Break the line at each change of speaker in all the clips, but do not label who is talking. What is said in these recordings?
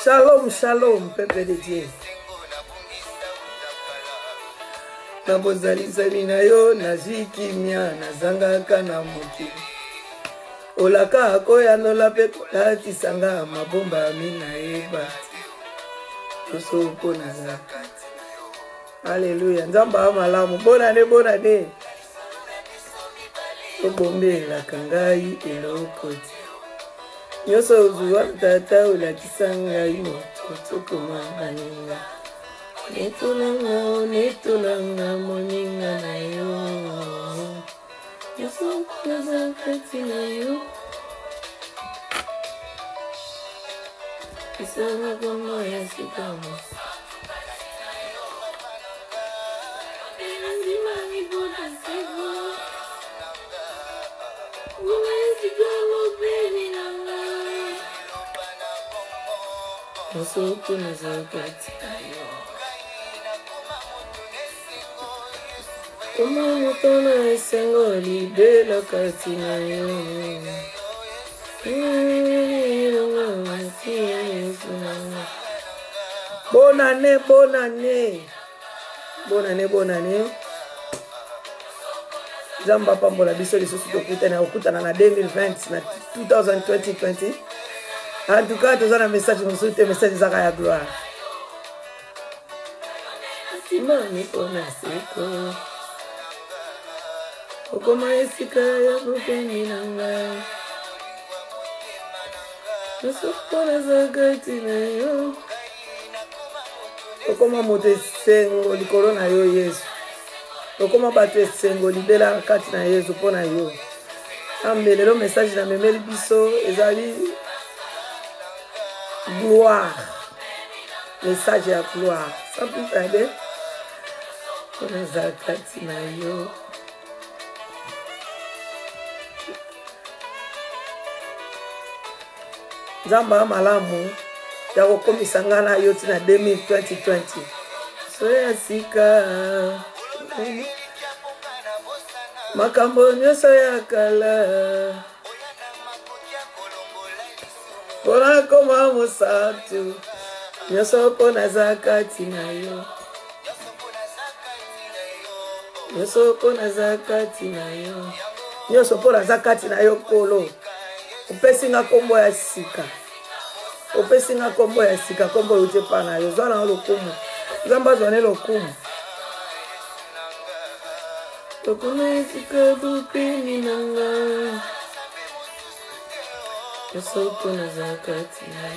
Shalom, shalom, peuple de Dieu. Nabozali zali na yo, nazwi kimia, nazangaka na moki. Olaka akoya nola pe kolati sanga mabomba mina ebati. Oso pona zakati. Alléluia. Nzamba malamu. Bonane, bonane. Obombela kangai elokoti. Nyoso uzuwa tata ulakisa ngai moto tokomanga ninga. Netolanga moninga na yo. Nyoso kaza kati na yo. Kisana kama ya sikama. Nyoso kaza kati na yo. Koma motona esengo libela kati na yo. Bonane, bonane. Bonane, bonane. Zamba pambola biso lisusu tokutana na 2020 na 2020. En tout cas, tu as un message mosusu te message zaka ya gloire. Mami ona seko. Okoma esika ya bopeni nanga. Nasopona zakati na yo. Okoma moto esengo likolo na yo Yesu. Okoma bato esengo libela kati na Yesu pona yo. Ambelelo message na memeli biso ezali gloire. Message ya gloire. Sans plus tarder. Pona zakati na yo. Zamba malamu ya kokomisa nga na yo tina 2020. Soya sika makambo nyonso ya kala pona koma mosatu nyonso pona zakati na yo. Nyonso pona zakati na yo. Nyonso pona zakati na yo kolo. Upesi nga kombo ya sika. Upesi nga kombo ya sika. Kombo ute pana yo. Zwana lokumu. Zamba zwane lokumu. Tokuna sika bupini nanga. Yosoko na zakati na.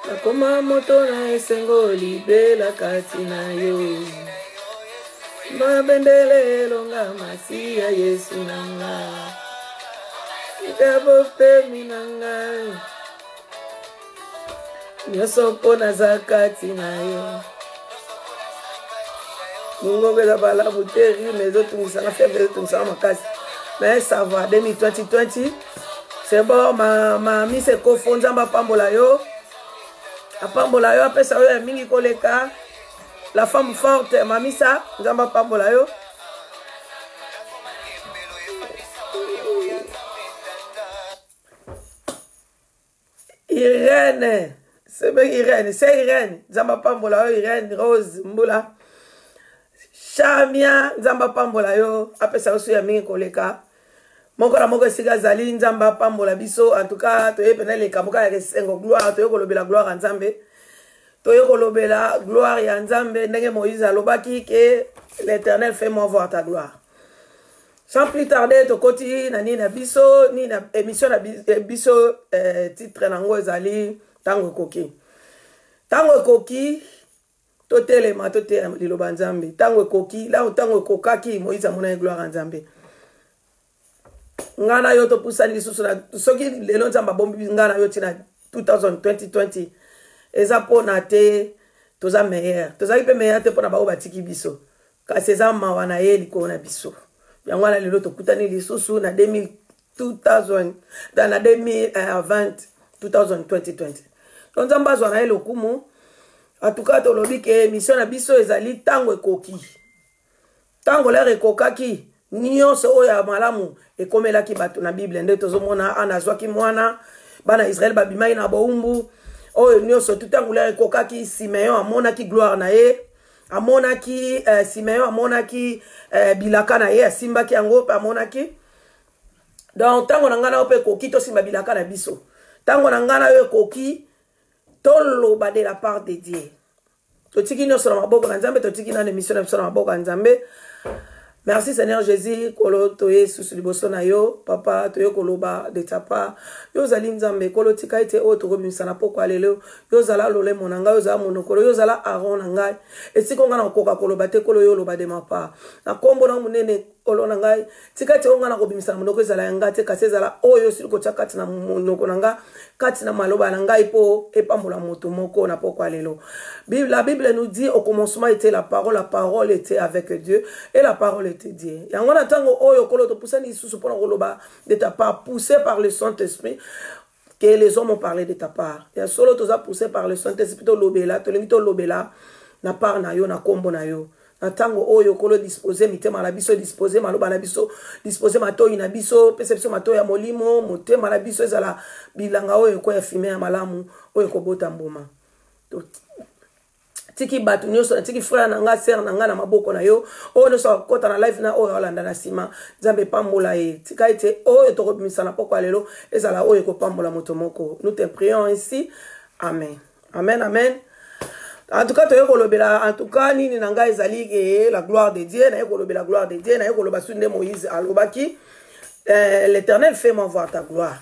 Nakoma moto na esengo libela kati na yo. Mabendele longa masi ya Yesu nanga. Itabo pemi nanga. Nyoso pona zakati na yo. Mungo bela bala buteri mezo tungisanga febe tungisanga makasi. Mais ça va 2020. C'est bon ma mise ko fonza mba pambola yo. Apambola yo apesa yo mingi koleka. La femme forte, mamisa, nzamba pambola yo. Irène, c'est Irène, nzamba pambola yo, Irène, Rose, Mbula. Chamia, nzamba pambola yo, apesa yo suya mingi koleka. Moko na moko siga zali, nzamba pambola biso, en tout cas, toye penele kamuka ya kesengo gloire, toye kolobela gloire en nzambe. Toyo kolobela gloire ya Nzambe ndenge Moïse alobaki que l'Éternel fait-moi voir ta gloire. Sans plus tarder to koti na ni na biso ni na émission na biso titre nango ezali tango koki. Tango koki to telema to te liloba Nzambe. Tango koki la tango kokaki Moïse amona gloire ya Nzambe. ngana yo to pusani lisusu na soki lelo nzamba bombi ngana yo tina 2020 eza pona te toza meilleur toza pe meilleur te pona ba batiki biso kasi eza mawa na ye liko na biso yango wana lelo tokutani lisusu na 2020 donc nzamba azwa na ye lokumu atuka tolobi ke mission na biso ezali tango ekoki tango lere ekokaki nyonso oyo ya malamu ekomelaki bato na Bible nde tozomona ana azwaki mwana bana Israel babimai na boumbu oyo nyonso tutango lere ekokaki Simeon amonaki gloire na ye amonaki Simeon amonaki bilaka na ye asimbaki yango pe amonaki donc tango na ngana ope ekoki tosimba bilaka na biso tango na ngana yo ekoki toloba de la part de Dieu totiki nyonso na maboko na Nzambe totiki na émission na biso na maboko ya Nzambe. Merci Seigneur Jésus, kolo toye susu liboso na yo, papa toye koloba de ta part. Yo zali Nzambe kolo tika ite o to komisa na poko alelo. Yo zala lole monanga yo zala monokolo yo zala aron na ngai. Esiko nga na koka koloba te kolo yo loba de ma part. Na kombo na munene kolo na ngai. Tika ite nga na kobimisa na monoko zala yanga te kase zala oyo siliko chakati na monoko na nga kati na maloba na ngai po epambola moto moko na poko alelo. La Bible nous dit au commencement était la parole était avec Dieu et la parole était Dieu. Et en attendant oyo kolo to poussani sous pour koloba de ta part poussé par le Saint-Esprit que les hommes ont parlé de ta part. Et solo toza poussé par le Saint-Esprit to lobela to limito lobela na part na yo na kombo na yo. Na tango oyo kolo disposer mitema la biso disposer maloba na biso disposer matoi na biso perception matoi ya molimo motema la biso ezala bilanga oyo ko ya fime ya malamu oyo ko bota mboma. Tiki batu nyonso tiki frère na nga sœur na nga na maboko na yo oyo nyonso kota na live na oyo olanda na sima Nzambe pambola ye tika ite oyo tokobimisa na poko alelo ezala oyo kopambola moto moko. Nous te prions ainsi. Amen. Amen, amen. En tout cas toyo kolobela en tout cas nini na nga ezali ke la gloire de Dieu na kolobela la gloire de Dieu na koloba sunde Moïse alobaki l'Éternel fait-moi voir ta gloire.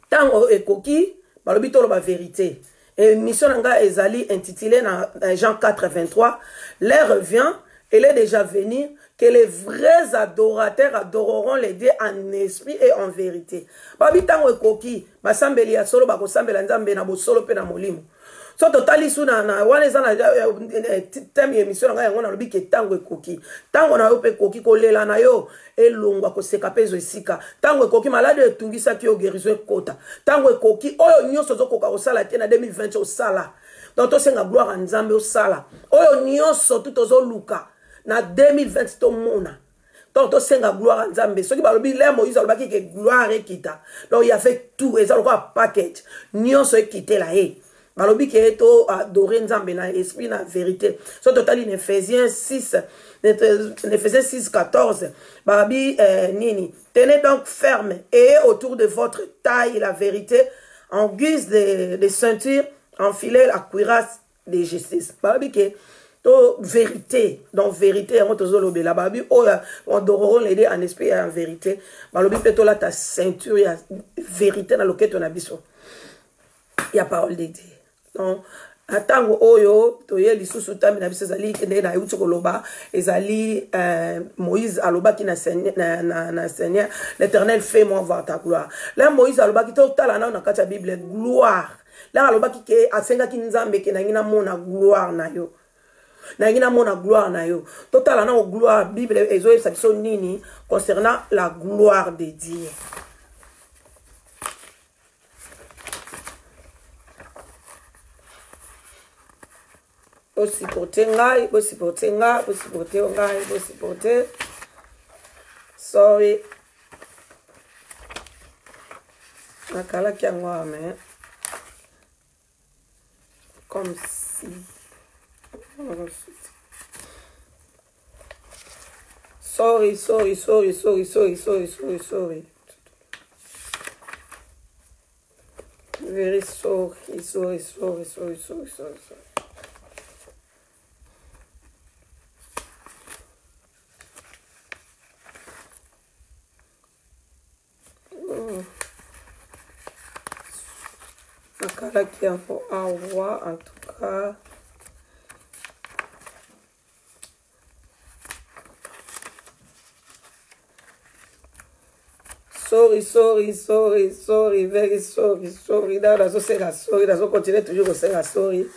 Tango ekoki balobi toloba vérité. Et mission nanga ezali intitulée dans Jean 4:23, l'heure vient, elle est déjà venue, que les vrais adorateurs adoreront les dieux en esprit et en vérité. Babi tango ekoki, basambeli ya solo bakosambela Nzambe na bosolo pe na molimo. So totali suna na wana ezana thème émission nanga yango na lobi ke tango ekoki. Tango na yo pe ekoki kolela na yo elongwa koseka pezo esika. Tango ekoki malade etungisa ki yo guérison ekota. Tango ekoki oyo nyonso zokoka osala te na 2020 osala. Donc to senga gloire à Nzambe osala. Oyo nyonso tout ozoluka na 2020 to mona. Donc to senga gloire à Nzambe. Soki balobi le Moïse alobaki ke gloire ekita. Donc il y avait tout et ça le package. Nyonso ekite la he. Malobi ke to adorer Nzambe na esprit na vérité. So total in Ephésiens 6:14. Babi nini. Tenez donc ferme et autour de votre taille la vérité en guise de ceinture, enfilez la cuirasse de justice. Babi ke to vérité, donc vérité on tozo lobela babi o on adoreront les en esprit et en vérité. Balobi plutôt là ta ceinture ya vérité na loketo na biso. Il y a parole de Dieu. Donc, atango oyo toye lisusu tami na biso ezali kende na yuti koloba ezali Moïse aloba ki na Seigneur l'Éternel fait-moi voir ta gloire. Là Moïse aloba ki totala na kati ya Bible gloire. Là aloba ki ke asenga ki Nzambe ke na ngina mona gloire na yo. Na ngina mona gloire na yo. Totala na gloire Bible ezo yebisa biso nini concernant la gloire de Dieu. Bosi pote ngai, bosi pote ngai, bosi pote ngai, bosi pote. Sorry. Nakala kia ngwa mais. Comme si. Sorry. Very sorry. Nakala qui a pour avoir en tout cas Sorry, very sorry. Dazo senga sorry, dazo continuer toujours au senga sorry.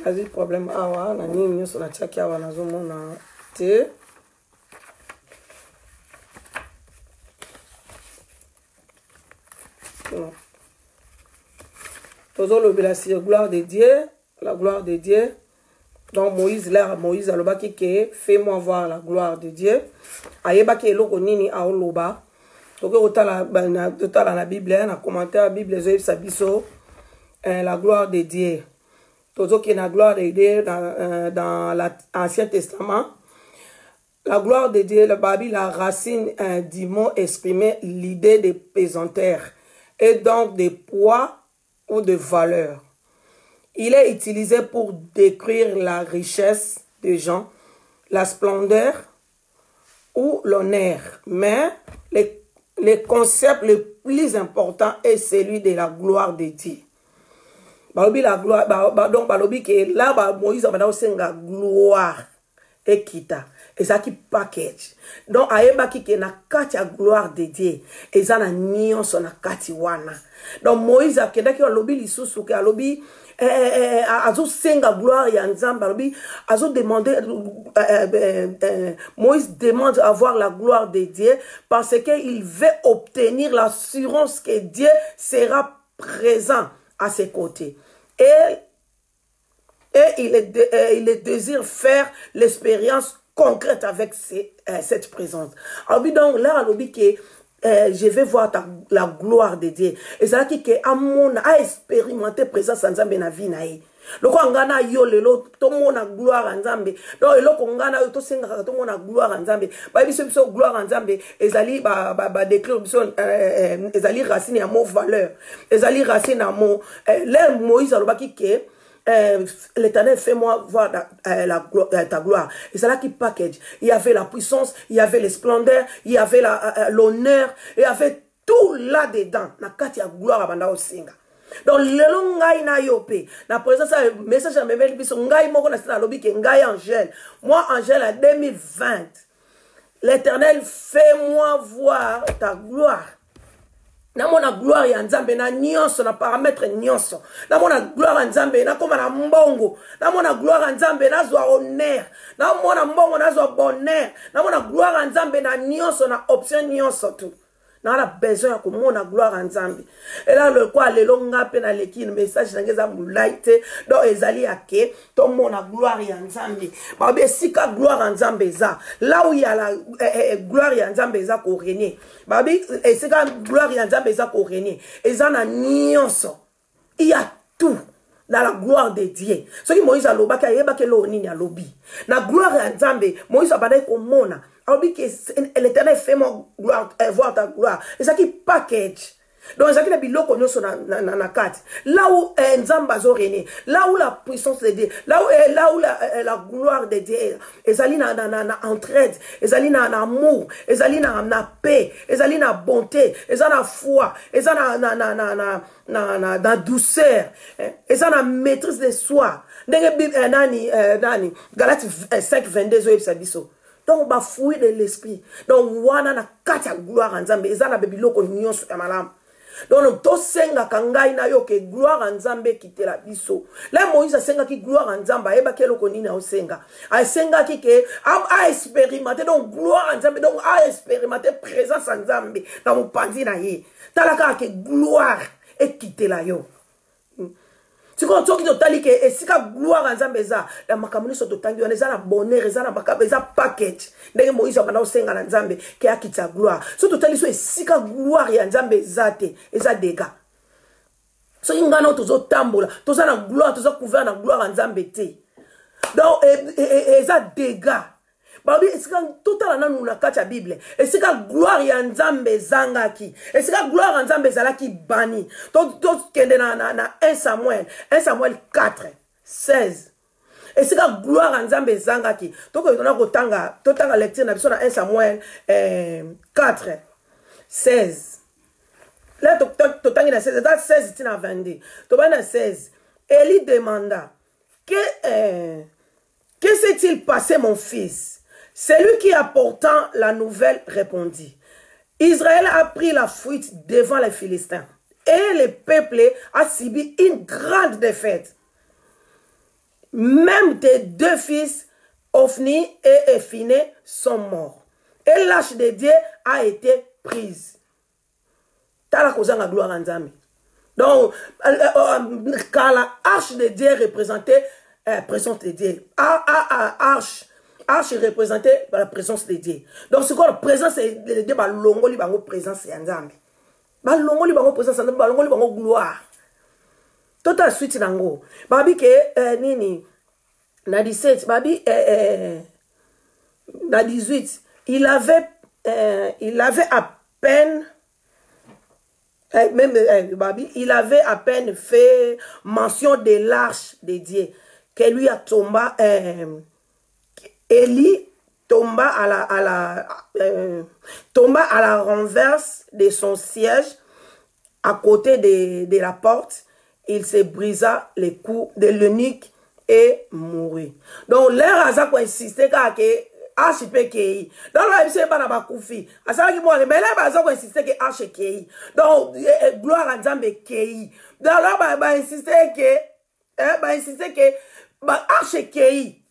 Vas-y, problème awa, na nini sur la chaki awa nazo mona te. Toujours le la gloire de Dieu, la gloire de Dieu. Donc Moïse là, Moïse aloba ki ke fais-moi voir la gloire de Dieu. Ayeba ke eloko nini aoloba. Donc otala la Bible, na commentaire la Bible zo sa biso la gloire de Dieu. Toujours qui la gloire de Dieu dans l'Ancien Testament. La gloire de Dieu, la Bible, la racine du mot exprimait l'idée de pesanteur et donc de poids ou de valeur. Il est utilisé pour décrire la richesse des gens, la splendeur ou l'honneur. Mais le concept le plus important est celui de la gloire de Dieu. Balobi la gloire, donc balobi que là Moïse a aussi la gloire et kita. Et ça qui package. Donc aeba ki ke na kati ya gloire de Dieu. Et ça na nyonso na kati wana. Donc Moïse a kenda ki alobi lisusu ke alobi azo senga gloire ya nzamba alobi azo demander Moïse demande à avoir la gloire de Dieu parce qu'il veut obtenir l'assurance que Dieu sera présent à ses côtés. Et il désire faire l'expérience concrète avec cette présence. Alors, donc là, je vais voir la gloire de Dieu. Et c'est là que a expérimenté présence en Nzambe na vie na ye. Loko ngana yo lelo to mona gloire en Nzambe. Donc eloko ngana yo to senga to mona gloire en Nzambe. Ba biso biso gloire en Nzambe ezali ba déclare biso ezali racine ya mo valeur. Ezali racine ya mo l'air Moïse alobaki ke l'Éternel fait-moi voir ta gloire. Et c'est là qui package. Il y avait la puissance, il y avait les splendeurs, il y avait l'honneur, il y avait tout là-dedans. Na kati ya gloire abanda osinga. Donc lelo ngai na yope. Na présence message à memeli biso ngai moko na sina lobi ke ngai Angèle. Moi Angèle en 2020. L'Éternel fait-moi voir ta gloire. Namona gloire ya Nzambe na nyonso na paramètre nyonso. Namona gloire ya Nzambe na koma na mbongo. Namona gloire ya Nzambe na zwa honneur. Namona mbongo na zwa bonheur. Namona gloire ya Nzambe na nyonso na option nyonso tout. Na la besoin ko mona gloire ya Nzambe. Et là le quoi le longa pe na leki message na ngeza mulaite donc ezali ake to mona gloire ya Nzambe. Ba be sika gloire ya Nzambe za. Là où il y a la gloire ya Nzambe za ko régner. Ba be sika gloire ya Nzambe za ko régner. Ezana nyonso. Il y a tout dans la gloire de Dieu. Ce qui Moïse a lobaki ayeba ke lo nini a lobi. Na gloire ya Nzambe Moïse a badai ko mona. L'Éternel fait mon gloire, voir ta gloire. Et ça qui package. Donc, ça qui est biloko nyoso na kati. Là où Nzamba zo rené, là où la puissance de Dieu, là où la gloire de Dieu, et ça na entraide, et ça na amour, et ça na paix, et ça na bonté, et ça na foi, et ça na douceur, et ça na maîtrise de soi. Nani Galates 5 22 zo ebisa biso. Donc, ba fouille de l'esprit. Donc, wana na kata gloire en Nzambe. Eza na bebiloko nyonso ya malamu. Donc, to senga kangai na yo ke gloire en Nzambe kite la biso. Là, Moïse a senga ki gloire en Nzambe. Eba ke loko nini a senga. A senga ki ke a expérimenté. Donc, gloire en Nzambe. Donc, a expérimenté présence en Nzambe. Dans mon pandi na ye. Talaka ke gloire et kite la yo. Si on dit que si la gloire en Nzambe eza la makamuni so totangi on eza na bonheur eza na makaba eza package ndenge Moïse abana osenga na Nzambe ke akita gloire so totali so si la gloire ya Nzambe eza te eza dega so ingana tozo tambola toza na gloire toza couvert na gloire en Nzambe te donc eza dega babi esika totala nanu na kati ya Bible esika gloire ya Nzambe zangaki esika gloire ya Nzambe zalaki bani to kende na 1 Samuel 4 16 esika gloire ya Nzambe zangaki to ko tona totanga lecture na biso na 1 Samuel 4 16 là totangi na 16 dans 16 tina 22 to bana 16 Élie demanda que s'est-il passé mon fils? Celui qui apportant la nouvelle répondit, Israël a pris la fuite devant les Philistins. Et le peuple a subi une grande défaite. Même tes deux fils, Ophni et Phiné, sont morts. Et l'arche de Dieu a été prise. T'as la cause de la gloire en Zambie. Donc, quand la arche de Dieu représentait la présence de Dieu, arche représentait la présence de Dieu. Donc, c'est quoi la présence de Dieu? Longo li bango présence en Zambie. Longo li bango présence en Zambie, longo li bango gloire. Tout à suite nango. Babi que nini na 17, babi na 18, il avait à peine il avait à peine fait mention de l'arche de Dieu que lui a tombé. Élie tomba à la renverse de son siège à côté de la porte. Il se brisa les coups de l'eunuque et mourut. Donc, l'air a insisté que arche peut kei. Donc, là, il pas na koufi. À ça qui moi, mais là, il a insisté que arche kei. Donc, gloire à Nzambe kei. Donc, là, il a insisté que arche kei.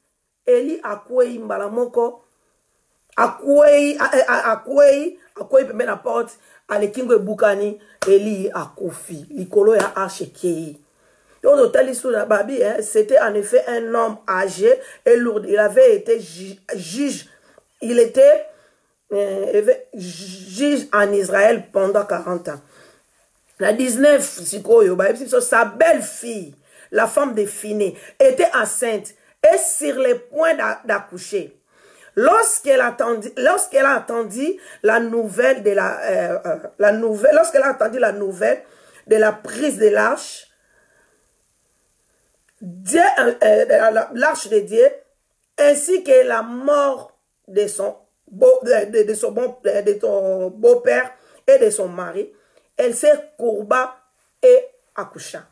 Eli akwei mbalamoko. Akwei pembe na porte. Ale kingo e bukani. Eli akoufi. Likolo ya arche kei. C'était en effet un homme âgé et lourd. Il avait été juge. Il était juge en Israël pendant 40 ans. La 19, sa belle-fille, la femme de Phiné, était enceinte et sur le point d'accoucher. Lorsqu'elle a entendu la nouvelle de la prise de l'arche, l'arche de Dieu, ainsi que la mort de son beau-père et de son mari, elle se courba et accoucha.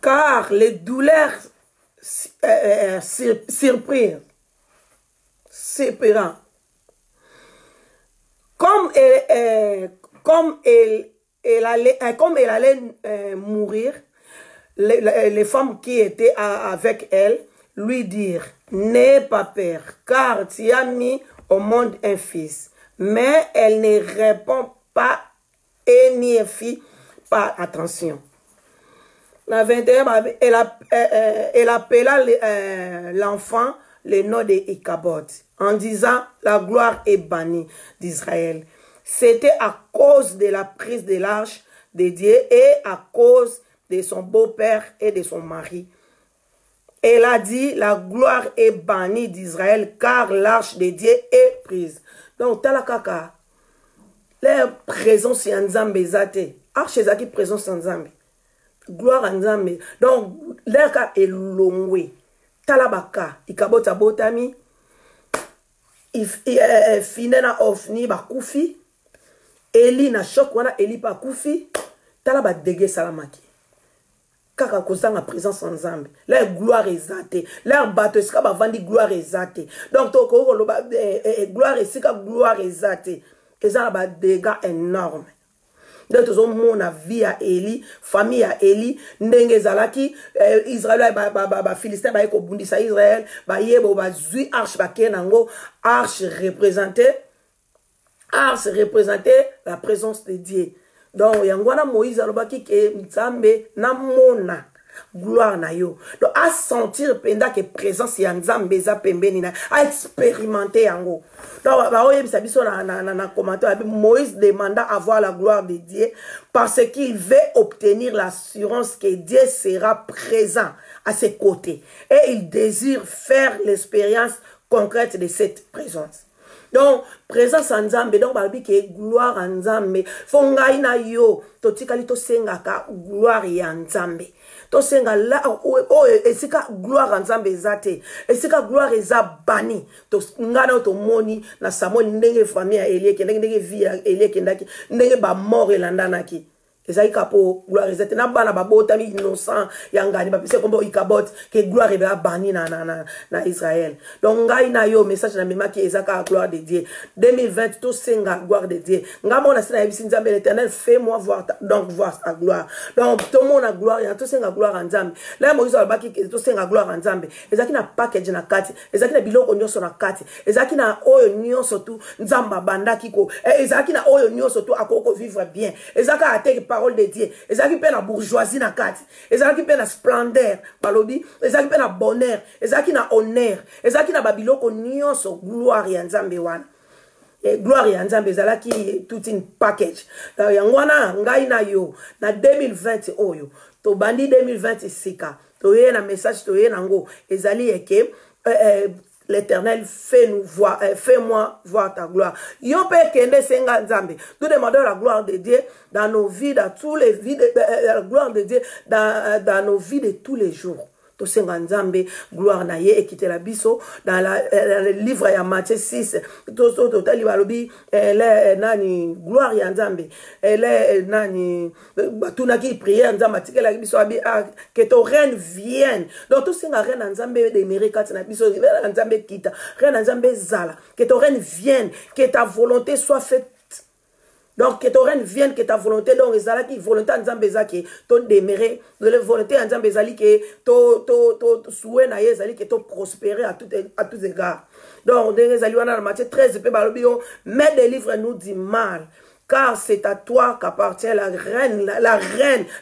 Car les douleurs surprirent. Comme elle allait mourir, les femmes qui étaient avec elle lui dirent: n'aie pas peur, car tu as mis au monde un fils. Mais elle ne répond pas et n'y fit pas attention. La 21, elle appela l'enfant le nom de Ichabod, en disant: la gloire est bannie d'Israël. C'était à cause de la prise de l'arche de Dieu et à cause de son beau-père et de son mari. Elle a dit: la gloire est bannie d'Israël, car l'arche de Dieu est prise. Donc, talakaka, la présence en Nzambe zate, arche zaki présence en Nzambe. Gloire en Nzambe. Donc, l'erka est longwe. Talabaka, ikabota botami, finena ofni bakufi, Eli na choc wana Eli pa kufi, talaba dege salamaki. Kaka kozanga présence en Nzambe. La gloire exaltée. La bateau ska ba vandi gloire exaltée. Donc to ko loba gloire esika gloire exaltée. Ezala ba dégâts énormes. Donc tout mon vie à Eli, famille à Eli, ndenge zalaki Israël ba Philistin ba ko bundisa Israël, ba yebo ba zui arche ba kenango, arche représentait la présence de Dieu. Donc yangwana Moïse alobaki ke Nzambe na mona gloire na yo. Donc à sentir penda que présence ya Nzambe za pembeni na à expérimenter yango. Donc ba oyem sabiso na commentaire Moïse demanda avoir la gloire de Dieu parce qu'il veut obtenir l'assurance que Dieu sera présent à ses côtés et il désire faire l'expérience concrète de cette présence. donc présence en Nzambe donc balobi ke gloire en Nzambe fo ngai na yo totikali to sengaka gloire ya Nzambe to senga la esika gloire en Nzambe ezate esika gloire eza bani to ngana to moni na Samuel ndenge famille ya Elie ndenge vie ya Elie kendaki ndenge ba mort elandanaki ezali kapo gloire ezate na bana babota mi innocent yangani ba pese kombo ikabot ke gloire eba bani na Israël donc ngai na yo message na mema ki ezaka gloire de Dieu 2020 to senga gloire de Dieu ngamo na sina yebisi Nzambe l'Éternel fais-moi voir voir sa gloire donc to mona gloire ya to senga gloire en Nzambe la Moïse alobaki to senga gloire en Nzambe ezaki na package na kati ezaki na biloko nyonso na kati ezaki na oyo nyonso tu Nzamba bandaki ko ezaki na oyo nyonso tu akoko vivre bien ezaka ateke parole de Dieu ezaki pe na bourgeoisie na kati ezaki pe na splendeur balobi ezaki pe na bonheur ezaki na honneur ezaki na babiloko nyonso gloire ya Nzambe wana gloire ya Nzambe ezalaki tout une package yango wana ngai na yo na 2020 oyo to bandi 2020 sika to ye na message to ye nango ezali eke l'Éternel fais-moi voir ta gloire. Yo pe kende senga Nzambe. Nous demandons la gloire de Dieu dans nos vies, dans tous les vies, la gloire de Dieu dans nos vies de tous les jours. To senga Nzambe gloire na ye ekite la biso dans le livre ya Matthieu 6 to tali balobi ele nani gloire ya Nzambe ele nani batuna ki prière Nzambe tikela biso abi que ton règne vienne donc to senga reine Nzambe de mérite na biso Nzambe kita reine Nzambe zala que ton règne vienne que ta volonté soit faite. Donc, que ton règne vienne, que ta volonté, donc, qui volonté en Nzambe zaki, ton déméré, de la volonté en Nzambe zali, que ton souhait na yezali, que ton prospérer à tous égards. Donc, dans Matthieu 13, mais délivre-nous du mal. Car c'est à toi qu'appartient la reine,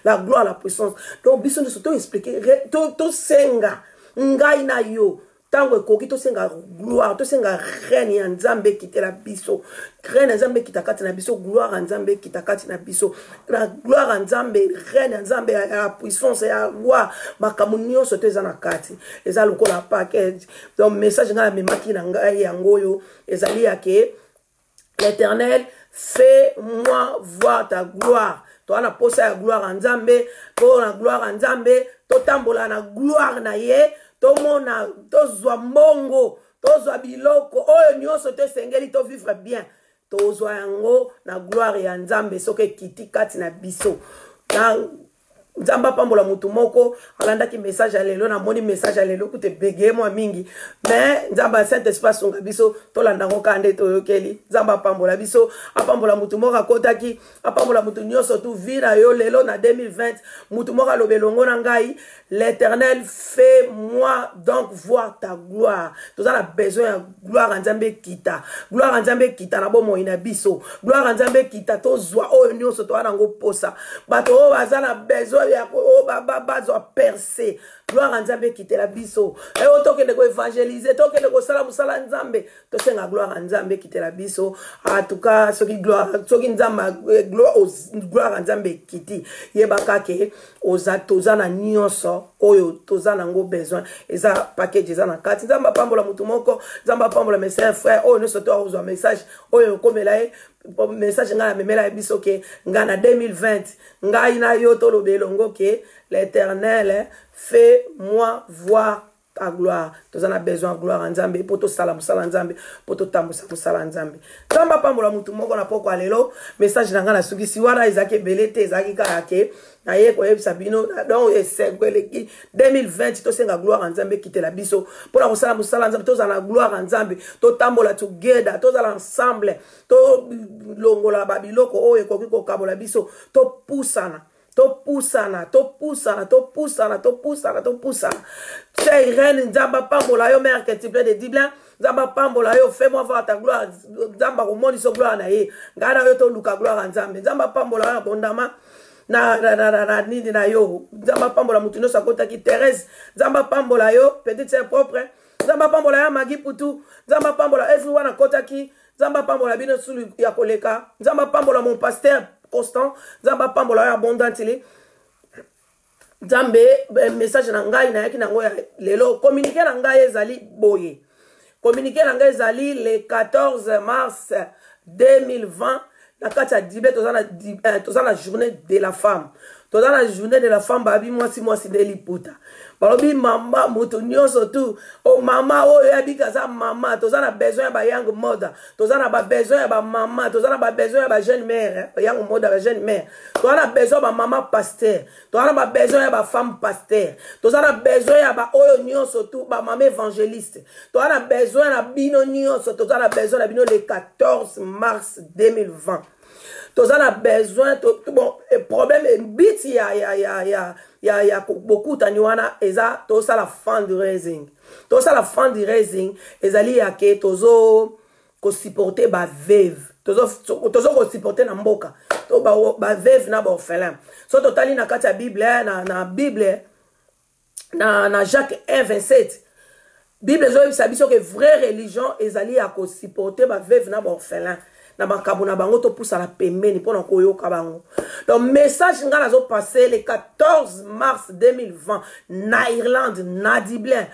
la gloire, la puissance. Donc, bisous, nous sommes expliqués, to senga, ngai na yo. Tango koki to senga gloire to senga reine ya Nzambe kitela biso reine Nzambe kitakati na biso gloire Nzambe kitakati na biso la gloire Nzambe reine Nzambe la puissance ya roi makamunio soto ezana kati eza lokola package donc message nga memaki na ngai yangoyo ezali yake l'Éternel fais-moi voir ta gloire to ana posa ya gloire Nzambe to na gloire Nzambe to tambola na gloire na ye tomona tozwa mbongo tozwa biloko oyo nyonso to sengeli to vivre bien tozwa yango na gloire ya Nzambe soke kiti kati na biso na Nzamba pambola mutu moko alanda ki message alelo na moni message alelo kute bege mo mingi mais Nzamba saint espace songa biso to landa ngo kande to yokeli Nzamba pambola biso apambola mutu moko akotaki apambola mutu nyonso tu vira yo lelo na 2020 mutu moko lobelongo na ngai l'Éternel fais-moi donc voir ta gloire tous a besoin ya gloire Nzambe kita gloire Nzambe kita na bomo ina biso gloire Nzambe kita to zwa oyo nyonso to ana ngo posa bato o bazana besoin o baba zo percer gloire Nzambe kitela biso e o tokende ko évangéliser tokende ko sala musala Nzambe to senga gloire Nzambe kitela biso en tout cas soki gloire soki Nzamba gloire Nzambe kiti yebaka ke oza tozana nyonso oyo tozana ngo besoin eza package eza na kati Nzamba pambola mutu moko Nzamba pambola mes frères oyo no soto ozwa message oyo komela e message nga memela biso ke nga na 2020 ngai na yo to lobelongo ke l'Éternel fais-moi voir ta gloire tozana besoin gloire Nzambe poto sala musala Nzambe poto tambusa musala Nzambe Nzamba pambola mutu moko na poko alelo message na nga na sukisi wana ezake belete ezaki kaka ke na ye ko yebisa bino donc esengweleki 2020 to senga gloire Nzambe kitela biso pona kosala musala Nzambe tozana gloire Nzambe to tambola together tozala ensemble to longola babiloko oyo ekoki kokabola biso to pusana c'est reine Nzamba pambola yo mère que tu plais de dibla Nzamba pambola yo fais-moi voir ta gloire Nzamba ko moni so gloire na ye ngana yo to luka gloire Nzambe Nzamba pambola yo bondama na nini na yo Nzamba pambola mutu no sakota ki Thérèse Nzamba pambola yo petite sœur propre Nzamba pambola yo Magi Putu Nzamba pambola everyone akota ki Nzamba pambola bino sulu ya koleka Nzamba pambola mon pasteur Constant Nzamba pambola ya abondantili Nzambe message na ngai na yaki na ngoya lelo communiquer na ngai ezali boye communiqué na ngai ezali le 14 mars 2020 na kati ya dible toza na journée de la femme. Toza na journée de la femme babi mwasi nde liputa. Balobi mama moto nyonso tu o mama oyo yabika za mama toza na besoin ya ba young mother, toza na ba besoin ya ba mama, toza na ba besoin ya ba jeune mère, ba young mother ba jeune mère. Toza na besoin ba mama pasteur, toza na ba besoin ya ba femme pasteur, toza na besoin ya ba oyo nyonso tu ba mama évangéliste. Toza na besoin na bino nyonso, toza na besoin na bino le 14 mars 2020. Toza na besoin bon problème bit ya beaucoup taniwana eza toza la fundraising. Toza la fundraising ezali ya ke tozo ko supporter ba veuve. Tozo ko supporter na mboka. To ba veuve na ba orphelin. So totali na kati ya Bible na Bible na Jacques 1:27. Bible zo bisa biso que vraie religion ezali ya ko supporter ba veuve na ba orphelin. Na makambo na bango to poussa la pembeni pona koyoka bango. Donc message nga nazo passer le 14 mars 2020 na Irlande na Dublin.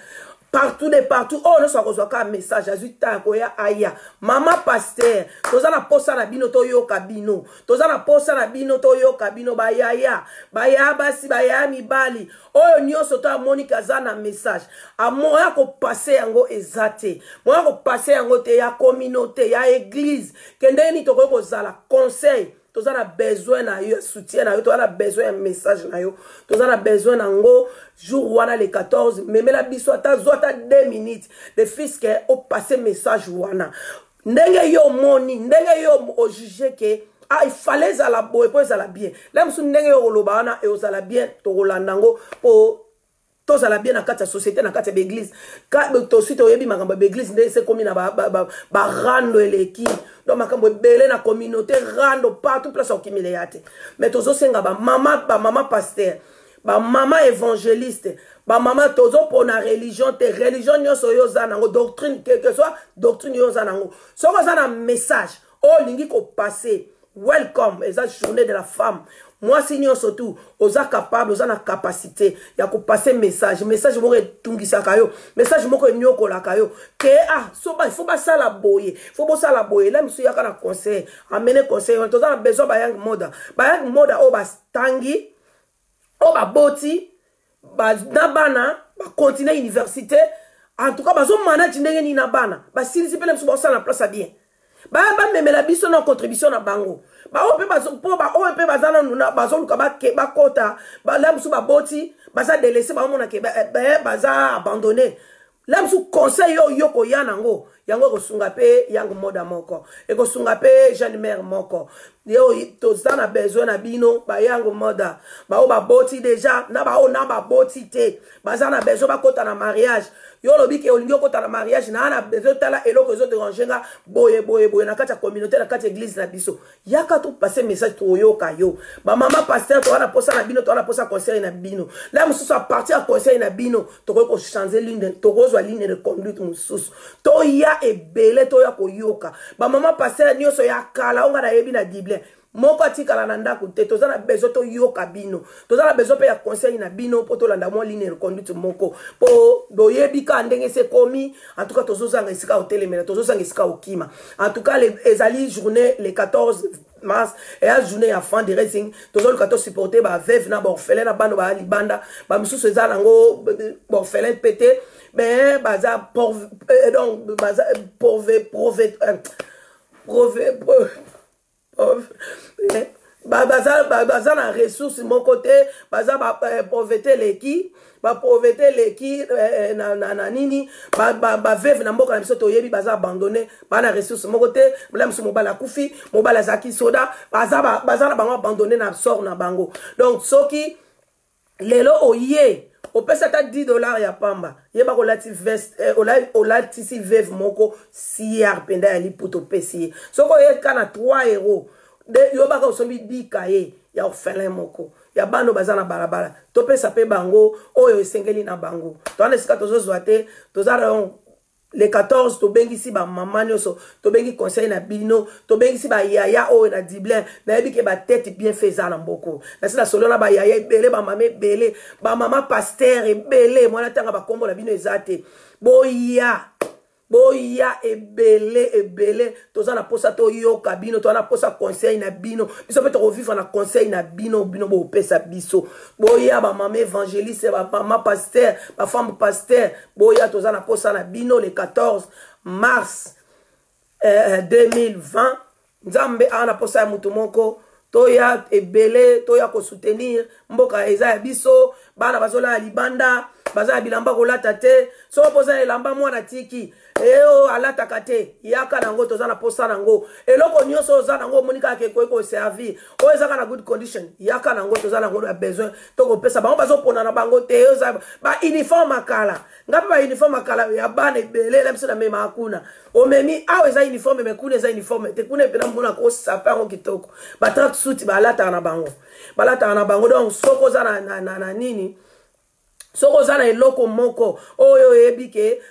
Partout de partout oh no so ko ka message azuta ko ya aya mama pasteur toza na posa na bino to yoka bino toza na posa na bino to yoka bino ba yaya basi baya mibali oyo nyonso to Monica za na message amoya ko passer yango ezate moya ko passer yango te ya communauté ya église kendeni to ko zala conseil toza na besoin na yo soutien na yo toza na besoin un message na yo toza na besoin na ngo jour wana le 14 memela biso ata zota 2 minutes de fils que au passer message wana ndenge yo moni ndenge yo o juger que il fallait za la boy pour za la bien là musu ndenge yo loba wana e za la bien to rolanda ngo po toza la bien na kati ya société na kati ya église ka to suite oyebi makambo ya église ndenge se komi na ba rando eleki donc makambo belé na communauté rando partout place okimile yate mais tozo senga ba mama pasteur ba mama évangéliste ba mama tozo pona religion te religion nyonso yo za nango doctrine quelque soit doctrine yo za nango soko za na message o lingi ko passer welcome eza journée de la femme. Moi, si nous surtout, osa capable, osa na capacité, ya ko passer message mo tungisa kayo, message mo ko nyoko la kayo, ke so ba il faut pas ça la boyer, là monsieur ya kana conseil, amener conseil, on toza na besoin ba young moda o ba stangi, o ba boti, ba nabana, ba continuer université, en tout cas ba zo manage ndenge ni na bana, ba silisi pele mso ba ça na place bien. Ba memela biso na contribution na bango. Ba ope bazana nuna bazoluka ba kota ba lamsu ba boti baza délaissé ba mona ke baza abandonné. Lamsu conseil yo ko yanango yango ko sunga pe yango moda moko e ko sunga pe jeune mère moko yo toza na besoin na bino ba yango moda ba o ba boti déjà na ba boti te baza na besoin ba kota na mariage yo lobi ke olingo kota na mariage na besoin tala eloko zo déranger nga boye na kati ya communauté na kati ya église na biso yaka to passer message to yoka yo ba mama pasteur to wana posa na bino to wana posa conseil na bino là mususu a partir à conseil na bino to ko changer ligne to ko zo ligne de conduite mususu to ya ebele to ya ko yoka ba mama pasteur nyonso ya kala onga na yebi na Bible moko atikala na ndako te toza na besoin to yoka bino toza na besoin pe ya conseil na bino po to landa mo ligne de conduite moko po boyebi ka ndenge se komi en tout cas tozo zanga esika hotelemela tozo zanga esika okima en tout cas les ezali journée le 14 mars et la journée ya fundraising tozo luka to supporter ba veuve na ba orphelin na bano ba libanda ba misusu ezala ngo ba orphelin pété mais baza donc baza baza na ressources mon côté baza pauvreté leki na nini ba veuve na mboka na biso to yebi baza abandonné ba na ressources mon côté la musu mobala kufi mobala zaki soda baza na bango abandonné na sort na bango donc soki lelo oye o pesa ta $10 ya pamba yeba ko lati vest olati si veuve moko si arpenda ya liputo pesi soko ye kana 3 € de yoba ko sombi bikaye ya orphelin moko ya bano bazana balabala to pesa pe bango oyo esengeli na bango to ana sika tozo zoate tozara le 14 to bengi si ba mama nyoso to bengi conseil na bino to bengi si ba yaya oyo na Dublin na yebi ke ba tête bien faisant na mboko na sila solo na ba yaya ebele ba mama ebele ba mama pasteur ebele mwana tanga ba kombo na bino ezate boya boya ebele toza na posa to yoka bino to na posa conseil na bino biso pe to vivre na conseil na bino bo pesa biso boya ba mama évangéliste ba mama pasteur ba femme pasteur boya toza na posa na bino le 14 mars 2020 nzambe ana posa ya mutu moko toya ebele toya ko soutenir mboka eza ya biso bana bazola ya libanda baza bilamba kolata te so poza elamba mwana tiki eo alata kate yaka nango toza na posa nango eloko nyonso oza nango monika ke ko servir o eza na good condition yaka nango toza nango na besoin to ko pesa bango bazo pona na bango te oza ba uniforme akala ngapi ba uniforme akala ya bana ebele la biso na mema akuna o memi awe eza uniforme me kuna eza uniforme te kuna pena mona ko sapa ngo kitoko ba track suit ba lata na bango donc soko za na nini soko za na eloko moko oyo ebike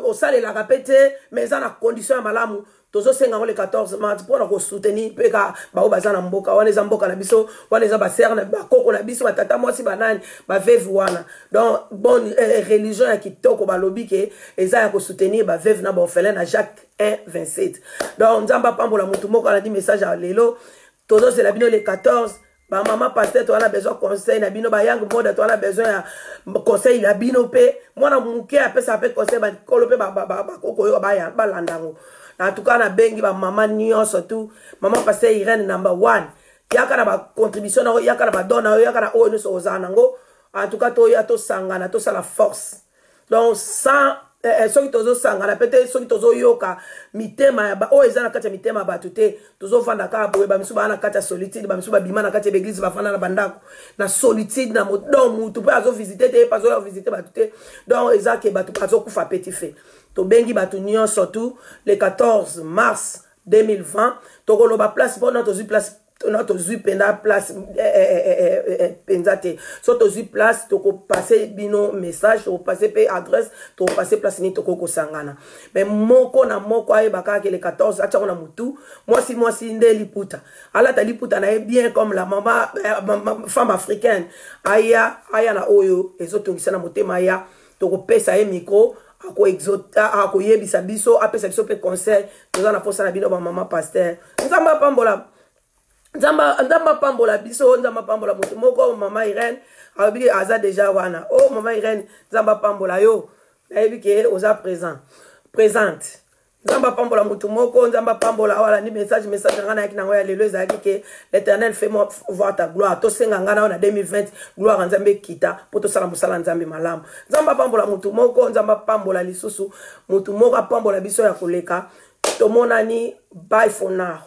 osalela kapete mais za na condition ya malamu tozo senga ngo le 14 mars pour na ko soutenir peka ba baza na mboka wana za mboka na biso wana za ba ser na ba koko na biso batata mwasi banani ba veuve wana donc bonne religion ya kitoko ba lobike eza ya ko soutenir ba veuve na ba orphelin na Jacques 1:27 donc nzamba pambola mutu moko ala di message à lelo tozo c'est la bino le 14 ba maman pasteur toi on a besoin conseil na bino ba young mode toi on a besoin ya conseil na bino pe mwana muke apesa pe conseil ba kolope ba koko yo ba ya ba landango na tuka na bengi ba maman nyonso tout maman pasteur Irène number 1 yaka na ba contribution na yaka na ba dona yaka na o no so zanango en tout cas to ya to sangana to sala force donc sans soki tozo sangana peut-être soki tozo yoka mitema ya ba o ezana kati ya mitema ba tuté tozo vanda ka boye ba misuba na kati ya solitude ba misuba bimana kati ya église ba fana na bandako na solitude na donc mutu pa azo visiter te pa zo visiter ba tuté donc ezake ba tu azo kufa petit fait to bengi ba tu nyon surtout le 14 mars 2020 to ko lo ba place pour notre place notre zui penda place penzate so to zui place to ko passer bino message to passer pe adresse to passer place ni to ko sangana mais moko na moko ay baka ke le 14 acha na mutu moi si nde liputa ala ta liputa na bien comme la maman femme africaine aya na oyo ezotongisa na motema ya to ko pesa e micro ako exota ako yebisa biso apesa biso pe conseil toza na posa na bino ba maman pasteur nzamba pambola Nzamba pambola biso nzamba pambola mutu moko mama Irène abi aza déjà wana oh mama Irène nzamba pambola yo nayebi ke oza présente nzamba pambola mutu moko nzamba pambola wala ni message ngana yaki nango ya lelo ezaki ke l'Éternel fait moi voir ta gloire to senga ngana na 2020 gloire nzambe kita poto sala musala nzambe malamu nzamba pambola mutu moko nzamba pambola lisusu mutu moko pambola biso ya koleka to monani bye for now.